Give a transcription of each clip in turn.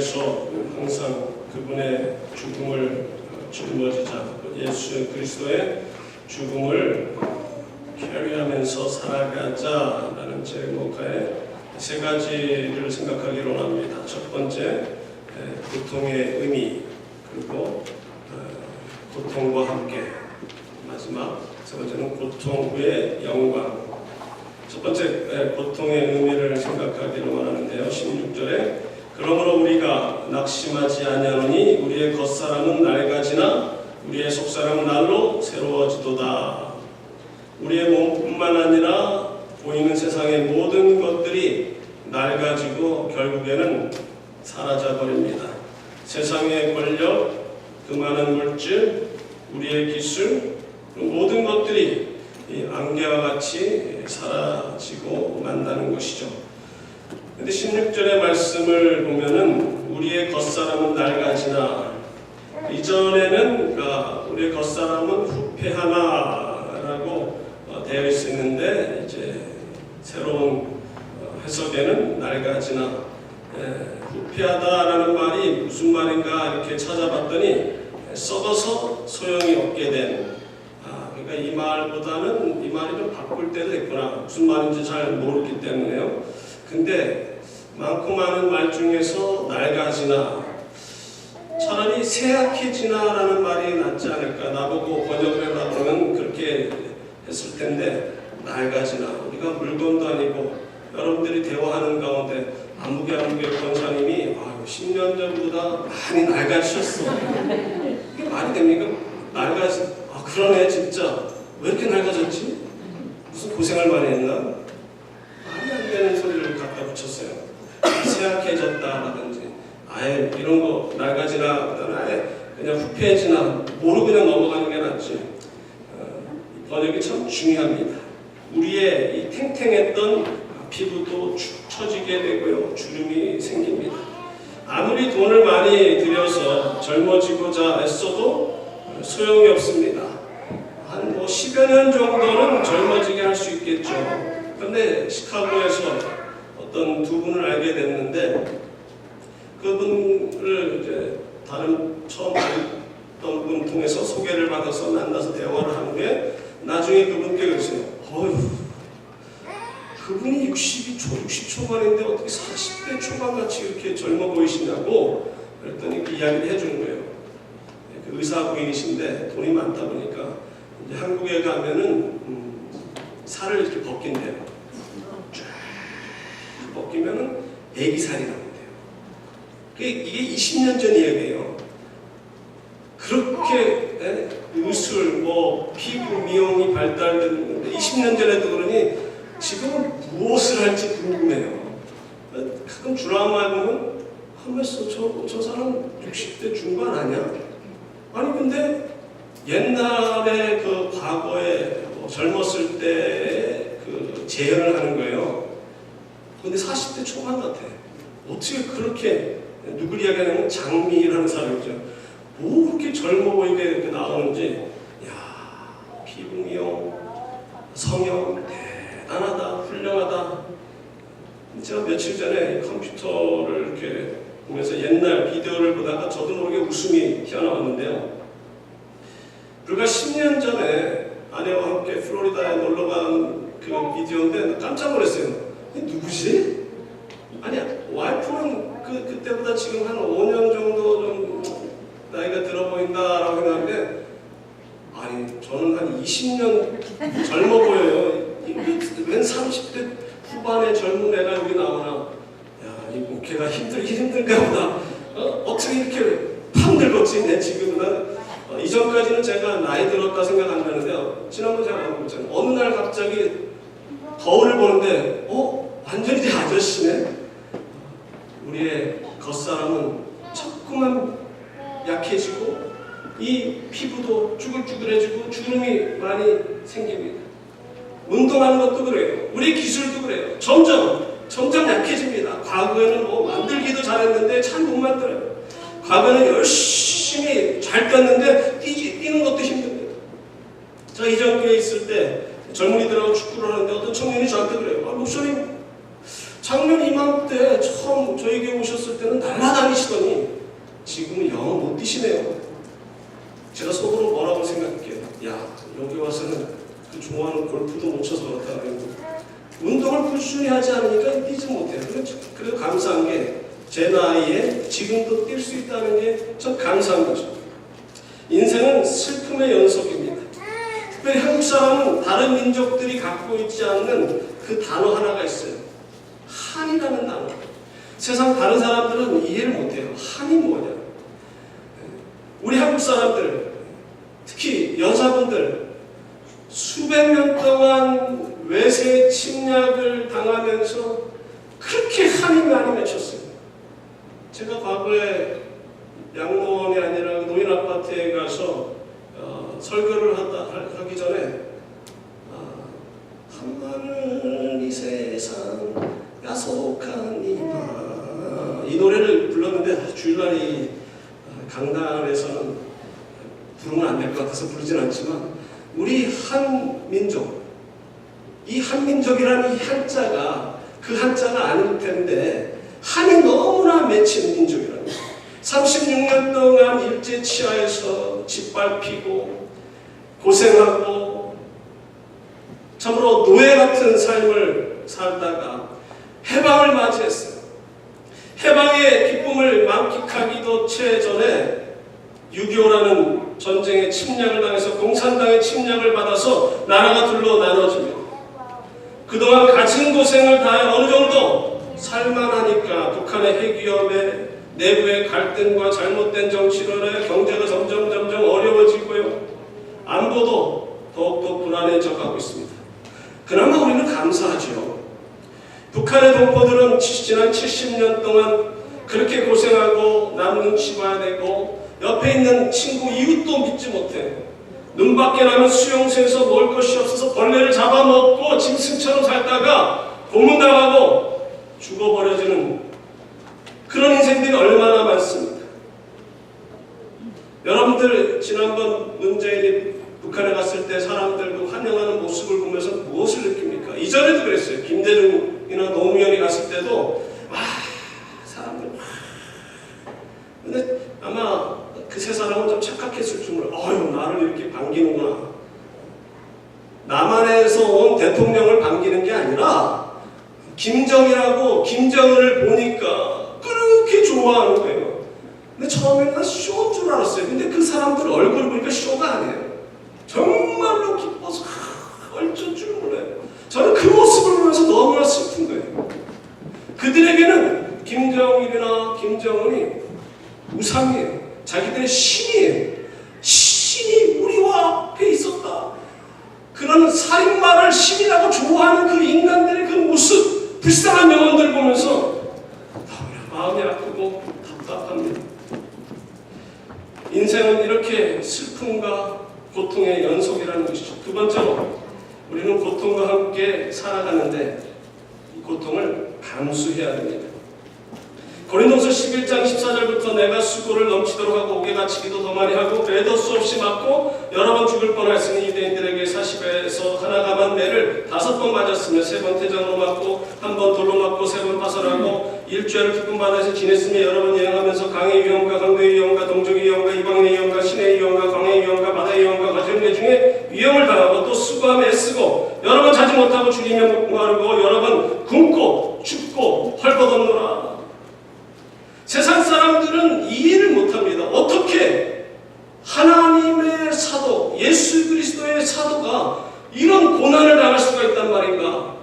통해서 항상 그분의 죽음을 짊어지자 예수 그리스도의 죽음을 캐리하면서 살아가자라는 제목하에 세 가지를 생각하기로 합니다. 첫 번째, 고통의 의미, 그리고 고통과 함께, 마지막 세 번째는 고통 후의 영광. 첫 번째, 고통의 의미를 생각하기로 하는데요. 16절에 그러므로 우리가 낙심하지 아니하노니 우리의 겉사람은 낡아지나 우리의 속사람은 날로 새로워지도다. 우리의 몸뿐만 아니라 보이는 세상의 모든 것들이 낡아지고 결국에는 사라져버립니다. 세상의 권력, 그 많은 물질, 우리의 기술, 모든 것들이 이 안개와 같이 사라지고 만다는 것이죠. 근데 16절의 말씀을 보면은 우리의 겉사람은 낡아지나, 이전에는 우리의 겉사람은 후패하나라고 되어 있었는데 이제 새로운 해석에는 낡아지나, 후패하다라는 말이 무슨 말인가 이렇게 찾아봤더니 썩어서 소용이 없게 된, 그러니까 이 말보다는 이 말이 좀 바꿀 때도 있구나, 무슨 말인지 잘 모르기 때문에요. 근데 많고 많은 말 중에서 낡아지나, 차라리 쇠약해지나라는 말이 낫지 않을까. 나보고 번역을 해라 그러면 그렇게 했을 텐데, 낡아지나, 우리가 물건도 아니고 여러분들이 대화하는 가운데 아무개 권사님이 10년 전보다 많이 낡아지셨어, 이게 말이 됩니까? 그러네, 진짜 왜 이렇게 낡아졌지? 무슨 고생을 많이 했나? 말이 안 되는 소리를 갖다 붙였어요. 쇠약해졌다라든지, 아예 이런 거 낡아지나 보다는 아예 그냥 후패해지나 모르고 그냥 넘어가는 게 낫지. 번역이 참 중요합니다. 우리의 이 탱탱했던 피부도 축 처지게 되고요, 주름이 생깁니다. 아무리 돈을 많이 들여서 젊어지고자 애써도 소용이 없습니다. 한 10여 년 정도는 젊어지게 할 수 있겠죠. 그런데 시카고에서 어떤 두 분을 알게 됐는데, 그분을 이제 처음 알던 분 통해서 소개를 받아서 만나서 대화를 한 후에 나중에 그분께 그랬어요. 그분이 60 초반인데 어떻게 40대 초반같이 이렇게 젊어 보이시냐고 그랬더니 그 이야기를 해주는 거예요. 그 의사 부인이신데 돈이 많다 보니까 이제 한국에 가면은 살을 이렇게 벗긴대요. 쫙 벗기면은 애기살이 나온대요. 이게 20년 전 이야기예요. 그렇게 의술, 피부 미용이 발달됐는데 20년 전에도 그러니 지금은 무엇을 할지 궁금해요. 가끔 드라마 보면 하면서 저 사람 60대 중반 아니야? 아니 근데 옛날에 그 과거에 젊었을 때 그 재현을 하는 거예요. 근데 40대 초반 같아. 어떻게 그렇게, 누굴 이야기하냐면 장미라는 사람이죠. 뭐 그렇게 젊어 보이게 이렇게 나오는지, 피부 미용, 성형 대단하다, 훌륭하다. 제가 며칠 전에 컴퓨터를 이렇게 보면서 옛날 비디오를 보다가 저도 모르게 웃음이 튀어나왔는데요. 불과 10년 전에 아내와 함께 플로리다에 놀러 간 그 비디오인데 깜짝 놀랐어요. 누구지? 아니, 와이프는 그때보다 지금 한 5년 정도 좀 나이가 들어 보인다라고 생각하는데, 아니 저는 한 20년 젊어 보여요. 웬 30대 후반의 젊은 애가 여기 나오나. 이 목회가 힘든가 보다. 어떻게 이렇게 팍 늙었지? 내 지금은 이전까지는 제가 나이 들었다 생각 안 나는데요. 지난번에 제가 말했잖아요. 어느 날 갑자기 거울을 보는데 완전히 내 아저씨네. 우리의 겉사람은 자꾸만 약해지고 이 피부도 쭈글쭈글해지고 주름이 많이 생깁니다. 운동하는 것도 그래요. 우리 기술도 그래요. 점점 약해집니다. 과거에는 만들기도 잘했는데 참 못 만들어요. 과거에는 열심히 잘 뛰었는데 뛰는 것도 힘듭니다. 제가 이전 교회에 있을 때 젊은이들하고 축구를 하는데 어떤 청년이 저한테 그래요. 목사님, 작년 이맘때 처음 저에게 오셨을 때는 날아다니시더니 지금은 영 못 뛰시네요. 제가 속으로 뭐라고 생각할게요. 야, 여기 와서는 그 좋아하는 골프도 못 쳐서 그렇다. 운동을 꾸준히 하지 않으니까 뛰지 못해요. 그래도 감사한 게 제 나이에 지금도 뛸 수 있다는 게 전 감사한 거죠. 인생은 슬픔의 연속입니다. 특별히 한국 사람은 다른 민족들이 갖고 있지 않는 그 단어 하나가 있어요. 한이라는 단어. 세상 다른 사람들은 이해를 못해요. 한이 뭐냐. 우리 한국 사람들, 특히 여자분들 수백 년 동안 외세 침략을 당하면서 그렇게 한이 많이 맺혔어요. 제가 과거에 양로원이 아니라 노인 아파트에 가서 설교를 하기 전에 한마늘 이 세상 야속하니라 이 노래를 불렀는데 주일날이 강단에서는 부르면 안 될 것 같아서 부르진 않지만 우리 한민족, 이 한민족이라는 이 한자가 그 한자가 아닐 텐데 한이 너무나 맺힌 민족이랍니다. 36년 동안 일제치하에서 짓밟히고 고생하고 참으로 노예 같은 삶을 살다가 해방을 맞이했어요. 해방의 기쁨을 만끽하기도 채 전에 6.25라는 전쟁의 침략을 당해서 공산당의 침략을 받아서 나라가 둘로 나눠집니다. 그동안 가진 고생을 다해 어느 정도 살만하니까 북한의 핵위협에 내부의 갈등과 잘못된 정치론에 경제가 점점 어려워지고요. 안보도 더욱더 불안해져 가고 있습니다. 그나마 우리는 감사하죠. 북한의 동포들은 지난 70년 동안 그렇게 고생하고 남 눈치 봐야 되고 옆에 있는 친구 이웃도 믿지 못해 눈밖에 나면 수용소에서 먹을 것이 없어서 벌레를 잡아먹고 짐승처럼 살다가 고문당하고 죽어버려지는 그런 인생들이 얼마나 많습니까? 여러분들 지난번 문재인이 북한에 갔을 때 사람들도 환영하는 모습을 보면서 무엇을 느낍니까? 이전에도 그랬어요. 김대중이나 노무현이 갔을 때도 사람들 근데 아마 그 세 사람은 좀 착각했을 줄 몰라요. 나를 이렇게 반기는구나. 남한에서 온 대통령을 반기는 게 아니라 김정일하고 김정은을 보니까 그렇게 좋아하는 거예요. 근데 처음에는 쇼인 줄 알았어요. 근데 그 사람들 얼굴 보니까 쇼가 아니에요. 정말로 기뻐서 얼쩔 줄 몰라요. 저는 그 모습을 보면서 너무나 슬픈 거예요. 그들에게는 김정일이나 김정은이 우상이에요. 자기들의 신이에요. 신이 우리와 앞에 있었다. 그런 살인마를 신이라고 좋아하는 그 인간들의 그 모습, 불쌍한 영혼들 보면서 마음이 아프고 답답합니다. 인생은 이렇게 슬픔과 고통의 연속이라는 것이죠. 두 번째로 우리는 고통과 함께 살아가는데 이 고통을 감수해야 됩니다. 고린도서 11장 14절부터 내가 수고를 넘치도록 하고 옥에 갇히기도 더 많이 하고 배도 수없이 맞고 여러 번 죽을 뻔했으니 유대인들에게 40에서 하나가만 매를 5번 맞았으며 3번 태장으로 맞고 1번 돌로 맞고 3번 파설하고 일주일을 기쁨 바다에서 지냈으며 여러 번 여행하면서 강의 위험과 강도의 위험과 동족의 위험과 이방인의 위험과 신의 위험과 광해의 위험과 바다의 위험과 가정의 중에 위험을 당하고 또 수고하며 애쓰고 여러 번 자지 못하고 죽이며 목마르고 여러 번 굶고 춥고 헐벗었노라. 세상 사람들은 이해를 못합니다. 어떻게 하나님의 사도, 예수 그리스도의 사도가 이런 고난을 당할 수가 있단 말인가?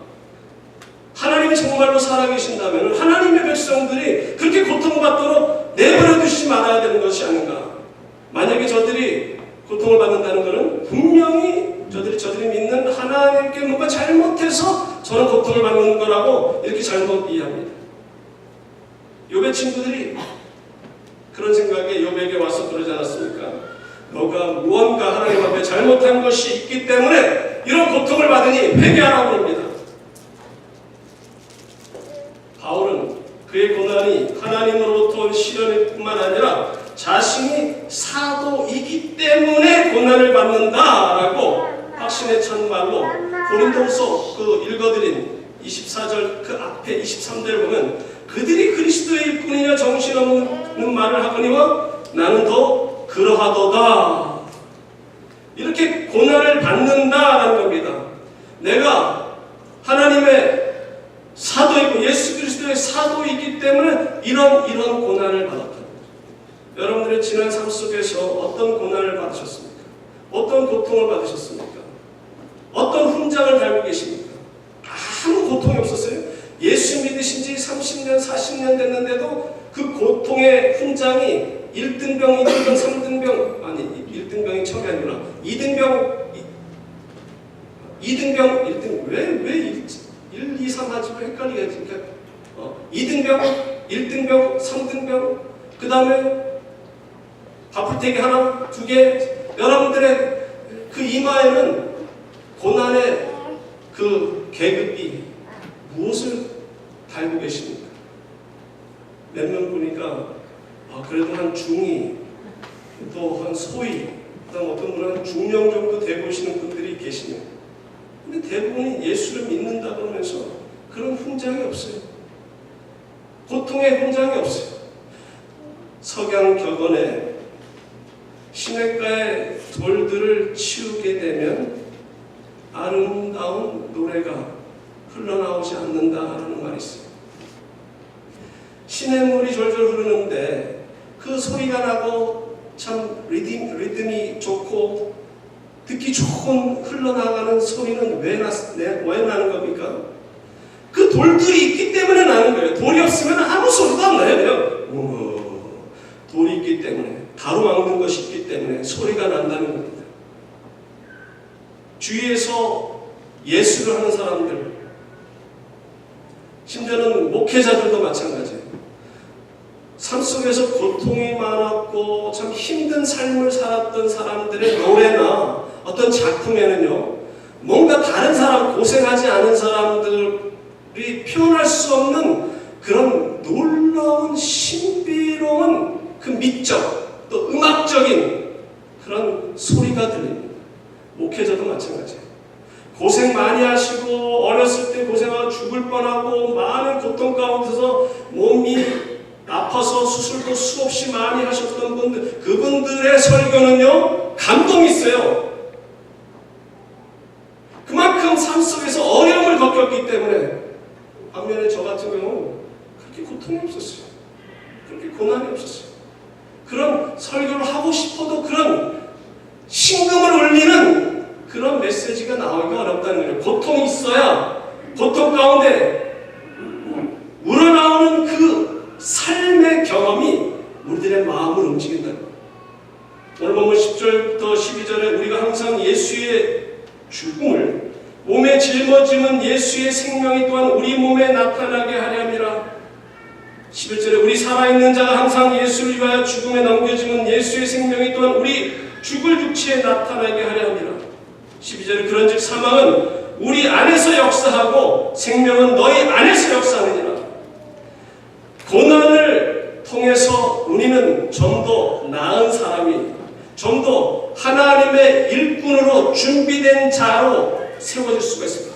하나님이 정말로 살아계신다면 하나님의 백성들이 그렇게 고통받도록 내버려 두시지 말아야 되는 것이 아닌가? 만약에 저들이 고통을 받는다는 것은 분명히 저들이 믿는 하나님께 뭔가 잘못해서 저는 고통을 받는 거라고 이렇게 잘못 이해합니다. 욥의 친구들이 그런 생각에 욥에게 와서 그러지 않았습니까? 너가 무언가 하나님 앞에 잘못한 것이 있기 때문에 이런 고통을 받으니 회개하라고 합니다. 바울은 그의 고난이 하나님으로부터 온 시련일 뿐만 아니라 자신이 사도이기 때문에 고난을 받는다라고 확신에 찬 말로 고린도서 그 읽어드린 24절 그 앞에 23절을 보면 그들이 그리스도의 일꾼이냐 정신없는 말을 하거니와 나는 더 그러하도다. 이렇게 고난을 받는다라는 겁니다. 내가 하나님의 사도이고 예수 그리스도의 사도이기 때문에 이런 고난을 받았다. 여러분들의 지난 삶 속에서 어떤 고난을 받으셨습니까? 어떤 고통을 받으셨습니까? 어떤 훈장을 달고 계십니까? 아무 고통이 없었어요? 예수 믿으신 지 30년, 40년 됐는데도 그 고통의 훈장이 1등병, 2등병, 3등병, 아니 1등병이 처음이 아니구나. 2등병, 1등, 왜 1, 2, 3 하지? 헷갈리게 하지. 2등병, 1등병, 3등병, 그 다음에 바풀떼기 하나, 2개. 여러분들의 그 이마에는 고난의 그 계급이 무엇을 달고 계십니까? 몇 명 보니까 그래도 한 중2, 또 한 소위, 그다음 어떤 분은 한 중령 정도 되고 계시는 분들이 계시네요. 근데 대부분이 예수를 믿는다고 하면서 그런 훈장이 없어요. 고통의 훈장이 없어요. 석양격언에 시냇가의 돌들을 치우게 되면 아름다운 노래가 흘러나오지 않는다라는 말이 있어요. 시냇물이 졸졸 흐르는데 그 소리가 나고 참 리듬이 좋고 듣기 좋은 흘러나가는 소리는 왜 나는 겁니까? 그 돌들이 있기 때문에 나는 거예요. 돌이 없으면 아무 소리도 안 나요. 그냥 돌이 있기 때문에, 가로막는 것이 있기 때문에 소리가 난다는 겁니다. 주위에서 예수를 하는 사람들, 심지어는 목회자들도 마찬가지예요. 삶 속에서 고통이 많았고 참 힘든 삶을 살았던 사람들의 노래나 어떤 작품에는요, 뭔가 다른 사람, 고생하지 않은 사람들이 표현할 수 없는 그런 놀라운 신비로운 그 미적, 또 음악적인 그런 소리가 들립니다. 목회자도 마찬가지예요. 고생 많이 하시고 어렸을 때 고생하고 죽을 뻔하고 많은 고통 가운데서 몸이 아파서 수술도 수없이 많이 하셨던 분들, 그분들의 설교는요, 감동이 있어요. 그만큼 삶 속에서 어려움을 겪었기 때문에. 반면에 저 같은 경우는 그렇게 고통이 없었어요. 그렇게 고난이 없었어요. 그런 설교를 하고 싶어도 그런 신금을 울리는 그런 메시지가 나오기가 어렵다는 거예요. 고통이 있어야 고통 가운데 우러나오는 그 삶의 경험이 우리들의 마음을 움직인다는 거예요. 오늘 보면 10절부터 12절에 우리가 항상 예수의 죽음을 몸에 짊어지는 예수의 생명이 또한 우리 몸에 나타나게 하려 함이라. 11절에 우리 살아있는 자가 항상 예수를 위하여 죽음에 넘겨지는 예수의 생명이 또한 우리 죽을 육체에 나타나게 하려 함이라. 12절에 그런즉 사망은 우리 안에서 역사하고 생명은 너희 안에서 역사하느니라. 고난을 통해서 우리는 좀 더 나은 사람이, 좀 더 하나님의 일꾼으로 준비된 자로 세워질 수가 있습니다.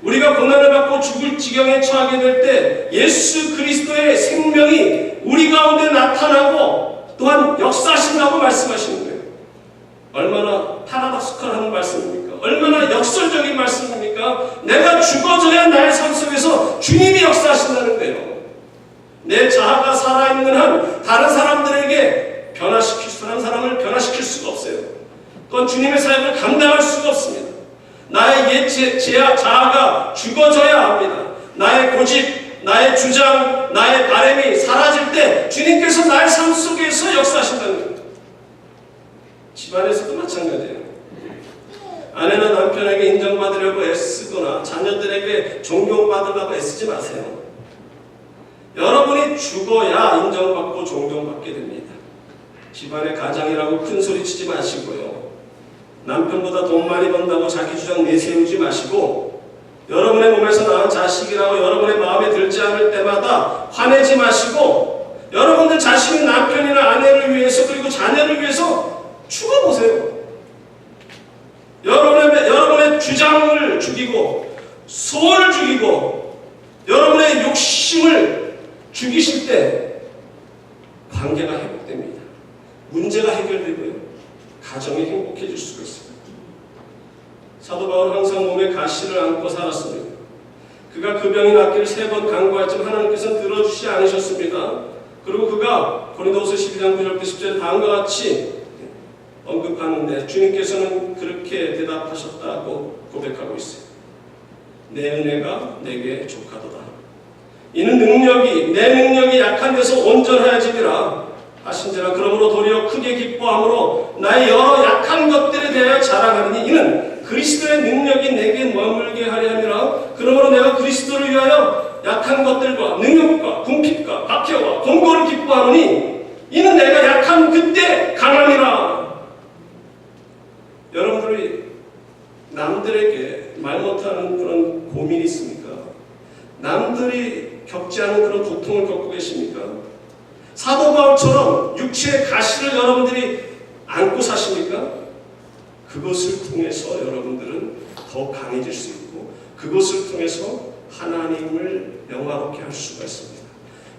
우리가 고난을 받고 죽을 지경에 처하게 될 때 예수 그리스도의 생명이 우리 가운데 나타나고 또한 역사하신다고 말씀하시는 거예요. 얼마나 파라독스컬한 말씀입니까? 얼마나 역설적인 말씀입니까? 내가 죽어져야 나의 삶 속에서 주님이 역사하신다는 거예요. 내 자아가 살아있는 한 다른 사람들에게 변화시킬 수, 한 사람을 변화시킬 수가 없어요. 또한 주님의 사역을 감당할 수가 없습니다. 나의 옛 자아가 죽어져야 합니다. 나의 고집, 나의 주장, 나의 바람이 사라질 때 주님께서 나의 삶 속에서 역사하신다는 겁니다. 집안에서도 마찬가지예요. 아내나 남편에게 인정받으려고 애쓰거나 자녀들에게 존경받으려고 애쓰지 마세요. 여러분이 죽어야 인정받고 존경받게 됩니다. 집안의 가장이라고 큰 소리 치지 마시고요. 남편보다 돈 많이 번다고 자기 주장 내세우지 마시고, 여러분의 몸에서 낳은 자식이라고 여러분의 마음에 들지 않을 때마다 화내지 마시고, 여러분들 자신의 남편이나 아내를 위해서 그리고 자녀를 위해서 죽어보세요. 여러분의 주장을 죽이고 소원을 죽이고 여러분의 욕심을 죽이실 때 관계가 회복됩니다. 문제가 해결되고요. 가정이 행복해질 수가 있습니다. 사도 바울은 항상 몸에 가시를 안고 살았습니다. 그가 그 병이 낫기를 3번 간구했지만 하나님께서는 들어주시지 않으셨습니다. 그리고 그가 고린도후서 12장 9절부터 10절에 다음과 같이 언급하는데 주님께서는 그렇게 대답하셨다고 고백하고 있어요. 내 은혜가 내게 족하도다. 이는 내 능력이 약한 데서 온전하여지리라 하신지라. 그러므로 도리어 크게 기뻐함으로 나의 여러 약한 것들에 대하여 자랑하리니 이는 그리스도의 능력이 내게 머물게 하려 함이라. 그러므로 내가 그리스도를 위하여 약한 것들과 능력과 궁핍과 박해와 공고를 기뻐하노니 이는 내가 약한 그때 강함이라. 여러분들이 남들에게 말 못하는 그런 고민이 있습니까? 남들이 겪지 않은 그런 고통을 겪고 계십니까? 사도 바울처럼 육체의 가시를 여러분들이 안고 사십니까? 그것을 통해서 여러분들은 더 강해질 수 있고 그것을 통해서 하나님을 영화롭게 할 수가 있습니다.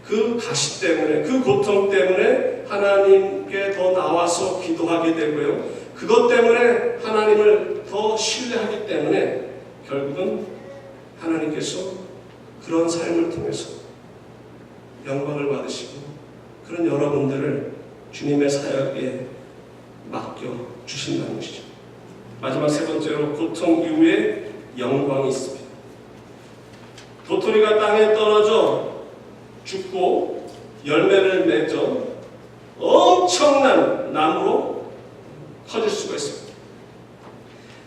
그 가시 때문에, 그 고통 때문에 하나님께 더 나와서 기도하게 되고요. 그것 때문에 하나님을 더 신뢰하기 때문에 결국은 하나님께서 그런 삶을 통해서 영광을 받으시고 그런 여러분들을 주님의 사역에 맡겨 주신다는 것이죠. 마지막 3번째로 고통 이후에 영광이 있습니다. 도토리가 땅에 떨어져 죽고 열매를 맺어 엄청난 나무로 커질 수가 있습니다.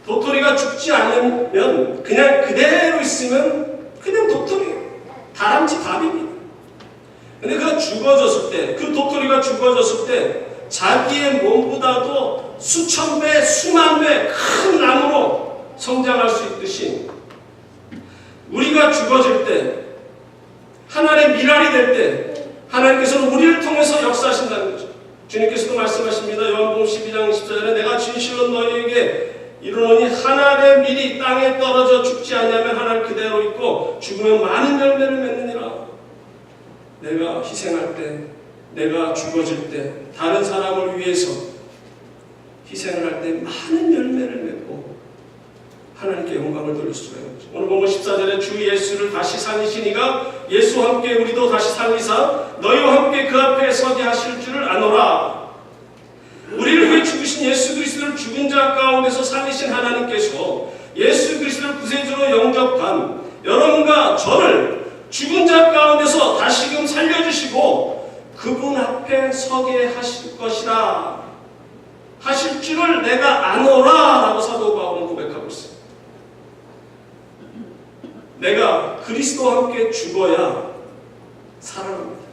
도토리가 죽지 않으면 그냥 그대로 있으면 그냥 도토리예요. 다람쥐 밥입니다. 근데 그가 죽어졌을 때, 그 도토리가 죽어졌을 때 자기의 몸보다도 수천 배, 수만 배 큰 나무로 성장할 수 있듯이 우리가 죽어질 때, 하나님의 미랄이 될 때 하나님께서는 우리를 통해서 역사하신다는 거죠. 주님께서도 말씀하십니다. 요한복음 12장 24절에 내가 진실로 너희에게 이르노니 하나의 밀이 땅에 떨어져 죽지 아니하면 하나는 그대로 있고 죽으면 많은 열매를 맺느니라. 내가 희생할 때, 내가 죽어질 때, 다른 사람을 위해서 희생을 할 때 많은 열매를 맺고 하나님께 영광을 돌릴 수가 있는 거죠. 오늘 본문 14절에 주 예수를 다시 살리시니가 예수와 함께 우리도 다시 살리사 너희와 함께 그 앞에 서게 하실 줄을 아노라. 우리를 위해 죽으신 예수 그리스도를 죽은 자 가운데서 살리신 하나님께서 예수 그리스도를 구세주로 영접한 여러분과 저를 죽은 자 가운데서 다시금 살려주시고 그분 앞에 서게 하실 것이라 하실 줄을 내가 아노라 라고 사도 바울은 고백하고 있습니다. 내가 그리스도와 함께 죽어야 살아납니다.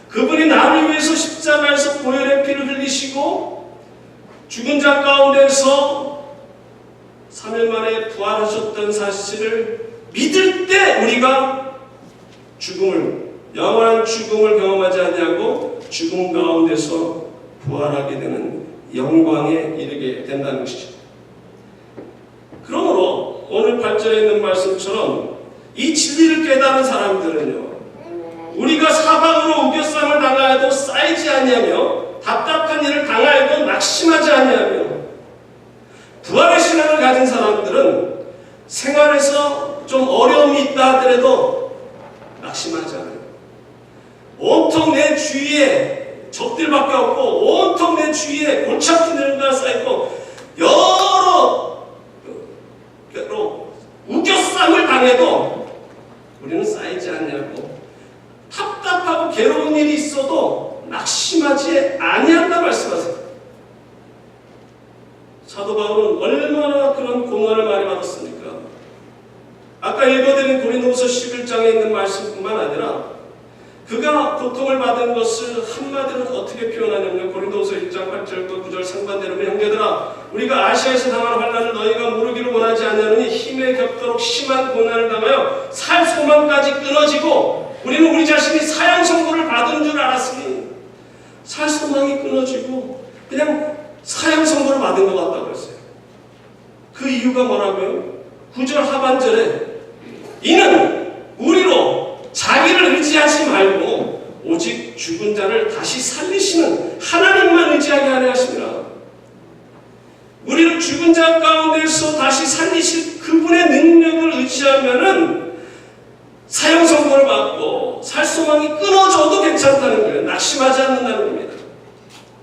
그분이 나를 위해서 십자가에서 보혈의 피를 흘리시고 죽은 자 가운데서 3일 만에 부활하셨던 사실을 믿을 때 우리가 영원한 죽음을 경험하지 아니하고 죽음 가운데서 부활하게 되는 영광에 이르게 된다는 것이죠. 그러므로 오늘 8절에 있는 말씀처럼 이 진리를 깨달은 사람들은요, 우리가 사방으로 우겨쌈을 당하여도 쌓이지 아니하며 답답한 일을 당하여도 낙심하지 아니하며 부활의 신앙을 가진 사람들은 생활에서 좀 어려움이 있다 하더라도 낙심하지 않아요. 온통 내 주위에 적들밖에 없고 온통 내 주위에 골치 아픈 일들만 쌓이고 여러 우겨쌈을 당해도 우리는 쌓이지 않냐고 답답하고 괴로운 일이 있어도 낙심하지 아니한다 말씀하세요. 사도 바울은 얼마나 그런 고난을 많이 받았습니까? 아까 읽어드린 고린도후서 11장에 있는 말씀뿐만 아니라 그가 고통을 받은 것을 한마디로 어떻게 표현하냐면 고린도후서 1장 8절과 9절 상반대로 형제들아 우리가 아시아에서 당한 환난을 너희가 모르기를 원하지 않냐느니 힘에 겹도록 심한 고난을 당하여 살 소망까지 끊어지고 우리는 우리 자신이 사형 선고를 받은 줄 알았으니 살 소망이 끊어지고 그냥 사형 선고를 받은 것 같다고 했어요. 그 이유가 뭐라고요? 9절 하반절에 이는 우리로 자기를 의지하지 말고 오직 죽은 자를 다시 살리시는 하나님만 의지하게 하려 하십니다. 우리를 죽은 자 가운데서 다시 살리실 그분의 능력을 의지하면은 사형 선고를 받고 살 소망이 끊어져도 괜찮다는 거예요. 낙심하지 않는다는 겁니다.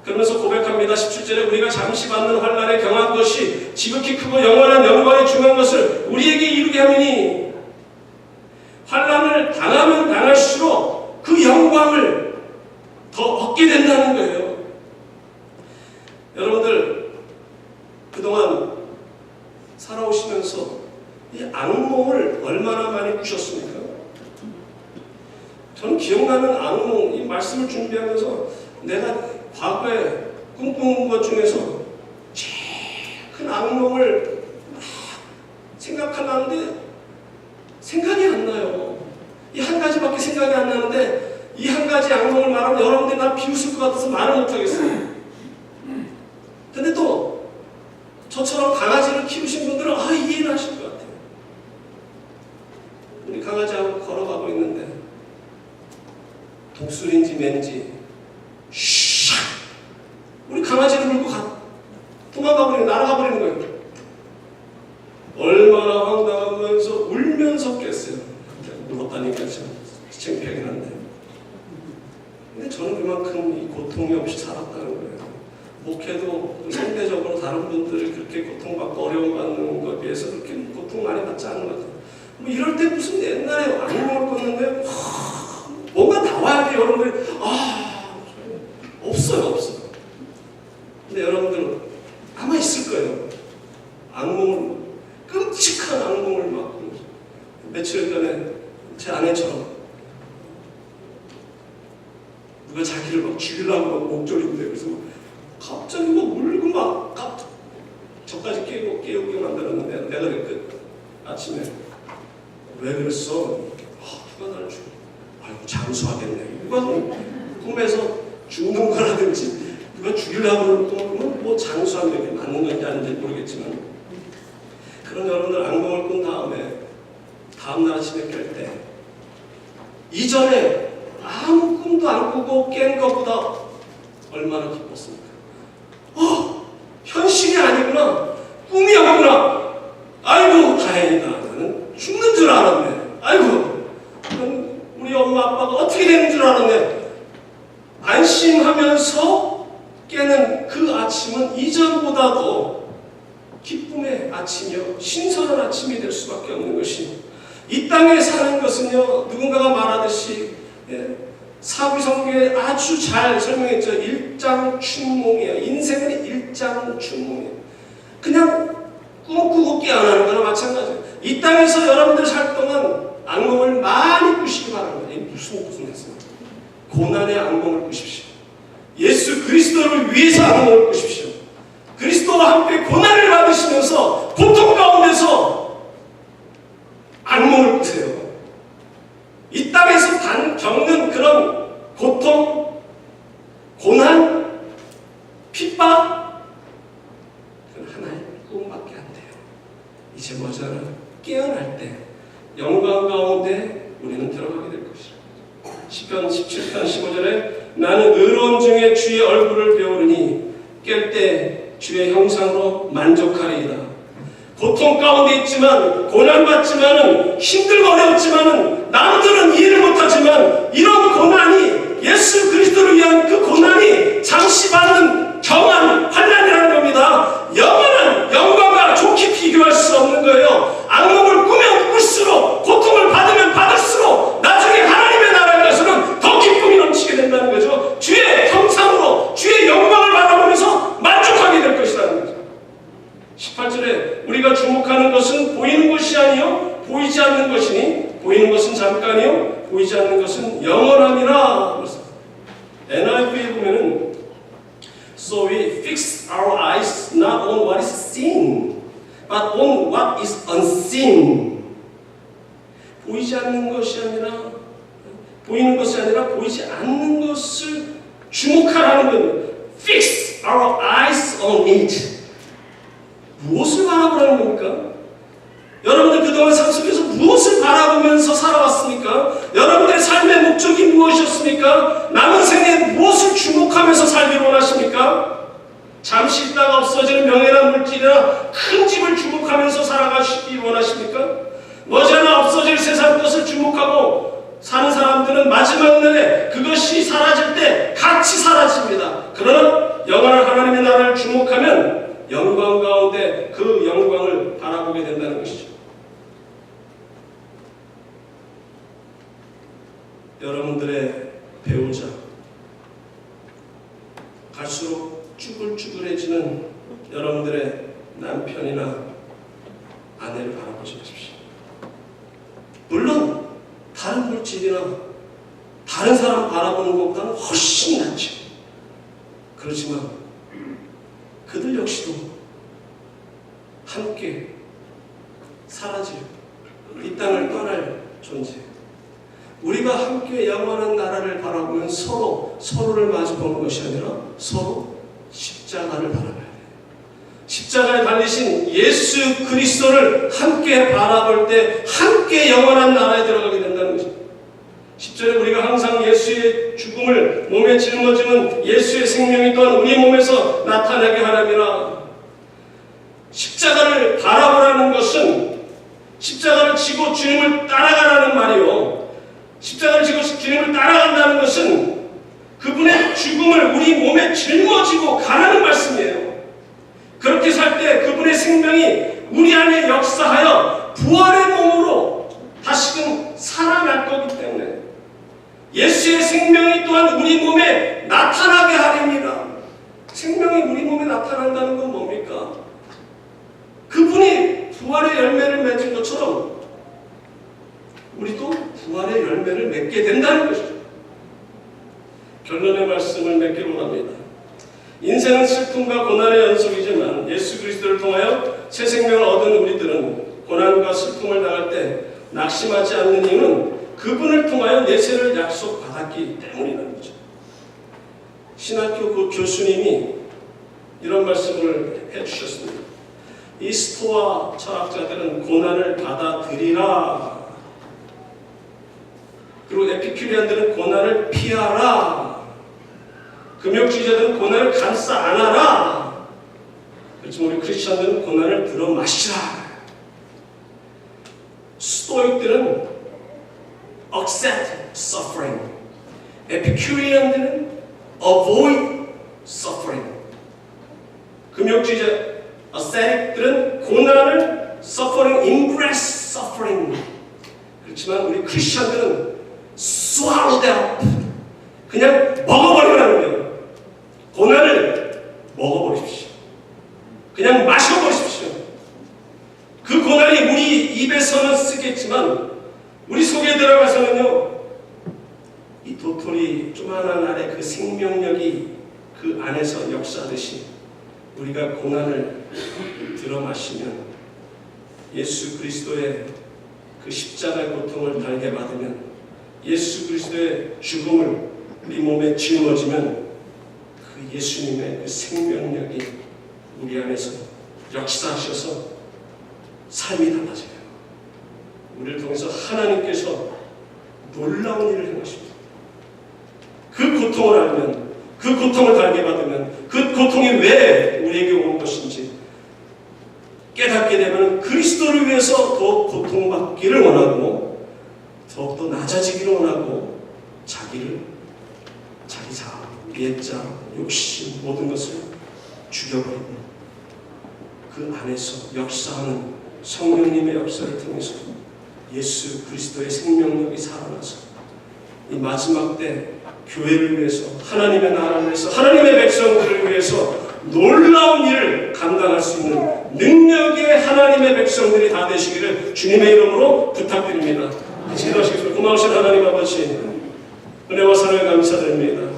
그러면서 고백합니다. 17절에 우리가 잠시 받는 환난에 경한 것이 지극히 크고 영원한 영광에 중한 것을 우리에게 이루게 하미니, 환난을 당하면 당할수록 그 영광을 더 얻게 된다는 거예요. 여러분들 그동안 살아오시면서 이 악몽을 얼마나 많이 꾸셨습니까? 저는 기억나는 악몽, 이 말씀을 준비하면서 내가 과거에 꿈꾼 것 중에서 제일 큰 악몽을 막 생각하려는데 생각이 안 나요. 이 한 가지밖에 생각이 안 나는데 이 한 가지 악몽을 말하면 여러분들이 날 비웃을 것 같아서 말을 못하겠어요. 근데 또 저처럼 강아지를 키우신 분들은 이해를 하실 것 같아요. 우리 강아지하고 걸어가고 있는데 독수리인지 맨지 샥! 우리 강아지를 물고 도망가 버리는, 날아가 버리는 거예요. 얼마나 황당하면서 울면서 깼어요. 물었다니까 참 창피하긴 한데. 근데 저는 그만큼 이 고통이 없이 살았다는 거예요. 목회도 상대적으로 다른 분들이 그렇게 고통받고 어려움받는 것에 비해서 그렇게 고통 많이 받지 않은 것 같아요. 뭐 이럴 때 무슨 옛날에 악몽을 꿨는데 뭔가 나와야 돼요. 여러분들이 없어요. 근데 여러분들 아마 있을 거예요. 악몽을, 끔찍한 악몽을 막. 며칠 전에 제 아내처럼 누가 자기를 막 죽이려고 막 목졸인데, 그래서 갑자기 막 울고 막 저까지 깨우게 만들었는데, 내가 그 아침에 왜 그랬어? 누가 나를 죽여? 아이고 장수하겠네. 누가 꿈에서 죽는 거라든지 누가 죽이려고 그러면 뭐 장수하는 게 맞는 건지 아닌지 모르겠지만, 그런 여러분들 악몽을 꾼 다음에 다음날 아침에 깰 때 이전에 아무 꿈도 안 꾸고 깬 것보다 얼마나 기뻤습니까? 현실이 아니구나, 꿈이었구나. 아이고 다행이다. 나는 죽는 줄 알았네. 아이고 우리 엄마 아빠가 어떻게 되는 줄 알았네. 안심하면서 깨는 그 아침은 이전보다도 기쁨의 아침이요, 신선한 아침이 될 수밖에 없는 것이, 이 땅에 사는 것은요, 누군가가 말하듯이 사부성경에 아주 잘 설명했죠. 일장춘몽이에요. 인생은 일장춘몽이에요. 그냥 꿈꾸고 깨어나는 거나 마찬가지예요. 이 땅에서 여러분들 살 동안 악몽을 많이 꾸시기 바랍니다. 무슨 했어요? 고난의 악몽을 꾸십시오. 예수 그리스도를 위해서 악몽을 꾸십시오. 그리스도와 함께 고난을 받으시면서 고통 가운데서 악몽을 꾸세요. 이 땅에서 겪는 그런 고통, 고난, 핍박, 그건 하나의 꿈밖에 안 돼요. 이제 머저는 깨어날 때 영광 가운데 우리는 들어가게 될 것이라. 시편 17편 15절에 나는 의로움 중에 주의 얼굴을 배우르니 깰 때 주의 형상으로 만족하리이다. 고통 가운데 있지만, 고난받지만은, 힘들고 어렵지만은, 남들은 이해를 못하지만, 이런 고난이, 예수 그리스도를 위한 그 고난이 잠시 받는 경한 환난이라는 겁니다. 영원한 영광과 좋게 비교할 수 없는 거예요. 악몽을 꾸면 꿀수록, 고통을 받으면 받을수록 나중에 하나님의 나라에서는 더 기쁨이 넘치게 된다는 거죠. 주의 형상으로 주의 영광을 바라보면서 만족하게 될 것이라는 거죠. 18절에 우리가 주목하는 것은 보이는 것이 아니요 보이지 않는 것이니, 보이는 것은 잠깐이요 보이지 않는 것은 영원함이라. NIV에 보면은 So we fix our eyes not on what is seen, but on what is unseen. 보이지 않는 것이 아니라, 보이는 것이 아니라 보이지 않는 것을 주목하라는 겁니다. Fix our eyes on it. 무엇을 바라보라는 겁니까? 여러분들 그동안 삶 속에서 무엇을 바라보면서 살아왔습니까? 여러분들의 삶의 목적이 무엇이었습니까? 남은 생에 무엇을 주목하면서 살기를 원하십니까? 잠시 있다가 없어지는 명예나 물질이나 큰 집을 주목하면서 살아가시기 원하십니까? 머지않아 없어질 세상 것을 주목하고 사는 사람들은 마지막 날에 그것이 사라질 때 같이 사라집니다. 그러나 영원한 하나님의 나라를 주목하면 영광 가운데 그 영광을 바라보게 된다는 것이죠. 여러분들의 배우자, 갈수록 쭈글쭈글해지는 여러분들의 남편이나 아내를 바라보십시오. 물론 다른 물질이나 다른 사람 바라보는 것보다는 훨씬 낫죠. 그렇지만 그들 역시도 함께 사라질, 이 땅을 떠날 존재. 우리가 함께 영원한 나라를 바라보면 서로를 마주보는 것이 아니라 서로 십자가를 바라봐야 돼요. 십자가에 달리신 예수 그리스도를 함께 바라볼 때 함께 영원한 나라에 들어가게 된다는 것입니다. 10절에 우리가 항상 예수의 죽음을 몸에 짊어지는 예수의 생명이 또한 우리 몸에서 나타나게 하라니라. 십자가를 바라보라는 것은 십자가를 지고 주님을 따라가라는 말이요. 십자가를 지고 주님을 따라간다는 것은 그분의 죽음을 우리 몸에 짊어지고 가라는 말씀이에요. 그렇게 살 때 그분의 생명이 우리 안에 역사하여 부활의 몸으로 다시금 살아날 거기 때문에 예수의 생명이 또한 우리 몸에 나타나게 하렵니다. 생명이 우리 몸에 나타난다는 건 뭡니까? 그분이 부활의 열매를 맺은 것처럼 우리도 부활의 열매를 맺게 된다는 것이죠. 결론의 말씀을 맺기를 원합니다. 인생은 슬픔과 고난의 연속이지만 예수 그리스도를 통하여 새 생명을 얻은 우리들은 고난과 슬픔을 당할 때 낙심하지 않는 이유는 그분을 통하여 내세를 약속받았기 때문이라는 거죠. 신학교 그 교수님이 이런 말씀을 해주셨습니다. 이 스토아 철학자들은 고난을 받아들이라. 그리고 에피큐리안들은 고난을 피하라. 금욕주의자들은 고난을 감싸 안아라. 그렇지만 우리 크리스천들은 고난을 들어 마시라. 스토익들은 accept suffering. 에피큐리안들은 avoid suffering. 금욕주의자 ascetic들은 고난을 suffering, embrace suffering. 그렇지만 우리 크리스천들은 swallow that up. 그냥 먹어버리라는 거예요. 고난을 먹어버리십시오. 그냥 마셔버리십시오. 그 고난이 우리 입에서는 쓰겠지만 우리 속에 들어가서는요, 이 도토리 조만한 알의 그 생명력이 그 안에서 역사하듯이 우리가 고난을 들어 마시면 예수 그리스도의 그 십자가의 고통을 달게 받으면 예수 그리스도의 죽음을 우리 몸에 짊어지면 그 예수님의 그 생명력이 우리 안에서 역사하셔서 삶이 달라져요. 우리를 통해서 하나님께서 놀라운 일을 행하십니다. 그 고통을 알면, 그 고통을 달게 받으면, 그 고통이 왜 우리에게 온 것인지 깨닫게 되면 그리스도를 위해서 더 고통받기를 원하고 더욱더 낮아지기를 원하고 자기 자아, 옛자, 욕심 모든 것을 죽여버리고 그 안에서 역사하는 성령님의 역사를 통해서 예수 그리스도의 생명력이 살아나서 이 마지막 때 교회를 위해서, 하나님의 나라를 위해서, 하나님의 백성들을 위해서 놀라운 일을 감당할 수 있는 능력의 하나님의 백성들이 다 되시기를 주님의 이름으로 부탁드립니다. 기도하시겠습니다. 고마우신 하나님 아버지, 은혜와 사랑에 감사드립니다.